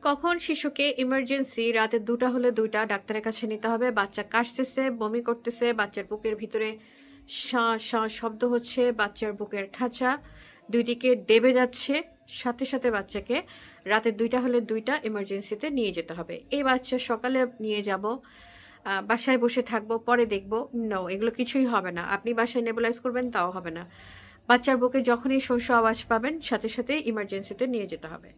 কখন শিশুকে ইমার্জেন্সি রাতে ২টা হলে ২টা ডাক্তারের কাছে নিতে হবে? বাচ্চা কাশতেছে, বমি করতেছে, বাচ্চার বুকের ভিতরে শাঁ, শাঁ শব্দ হচ্ছে, বাচ্চার বুকের খাঁচা ২ দিকে দেবে যাচ্ছে। সাথে, সাথে বাচ্চাকে রাতে ২টা হলে ২টা ইমার্জেন্সিতে নিয়ে যেতে হবে। এই বাচ্চা সকালে নিয়ে যাব, বাসায় বসে থাকবো, পরে দেখব। নো, এগুলো কিছুই হবে না। আপনি বাসায় নেবুলাইজ করবেন, তাও হবে না। বাচ্চার বুকে যখনই শোঁ, শোঁ আওয়াজ পাবেন, সাথে, সাথে ইমার্জেন্সিতে নিয়ে যেতে হবে।